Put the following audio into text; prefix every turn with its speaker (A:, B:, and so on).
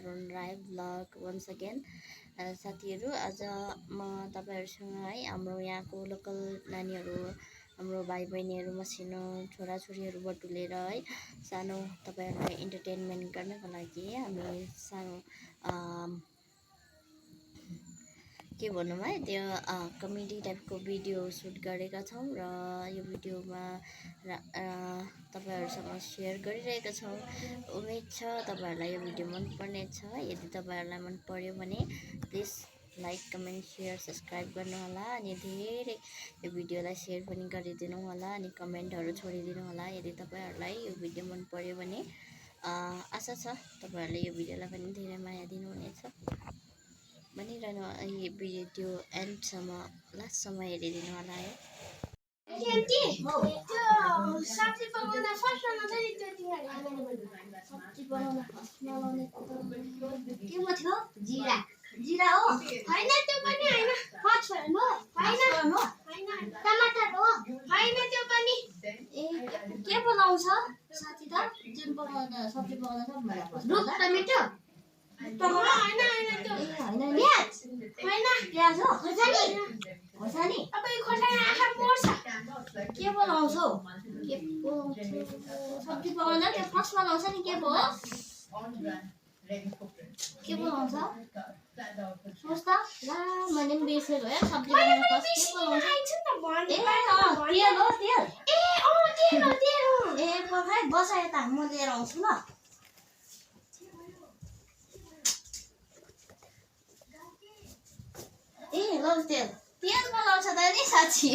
A: Sharon Rai blog once again. साथीहरू आज म तपाईहरुसँग है हाम्रो यहाँको लोकल नानीहरू हाम्रो भाइ बहिनीहरू मसिनो छोराछोरीहरू बटुलेर है सानो तपाईहरुलाई एन्टरटेनमेन्ट गर्नको लागि हामी सानो के भनौँ है त्यो कमेडी टाइपको भिडियो सुट गरेका छौँ र यो भिडियोमा तपाईहरुसँग शेयर गरिरहेका छौँ। उम्मेद छ तपाईहरुलाई यो भिडियो मन पर्नेछ। यदि तपाईहरुलाई मन पर्यो भने please like comment share subscribe गर्नु होला अनि धेरै यो भिडियोलाई शेयर पनि गरिदिनु होला अनि कमेन्टहरु छोडिदिनु होला। यदि तपाईहरुलाई यो भिडियो मन पर्यो भने आशा छ तपाईहरुले यो भिडियोलाई पनि धेरै माया दिनुहुनेछ। बनिरहनु यो भिडियो एन्डसम्म लास्टसम्म हेरिदिनु होला है।
B: सब्जी बनाउन फर्स्टमा चाहिँ त्यो सब्जी बनाउन फर्स्टमा लाउने के म थियो जीरा जीरा हो हैन त्यो पनि हैन पाँचफोरन हो हैन टमाटर हो हैन त्यो पनि ए के बनाउँछ साथी त जुन बनाउन सब्जी बनाउन सब मलाई रुख टमाटर टमाटर हैन त्यो हैन प्याज हैन प्याज हो खोर्सानी खोर्सानी अब यो खोर्सानी आँखा पर्छ के बनाउँछ के सब्जी बनाउँदा त्यो फर्स्टमा लाउँछ नि के भयो के बनाउँछ सोच त ला मैले पनि बिर्सेको है सब्जी बनाउन फर्स्ट के बनाउँछ तेल हो तेल तेल ए पखाइ बस यता म लिएर आउँछु ल ए ल तेल तेल बनाउँछ त नि साथी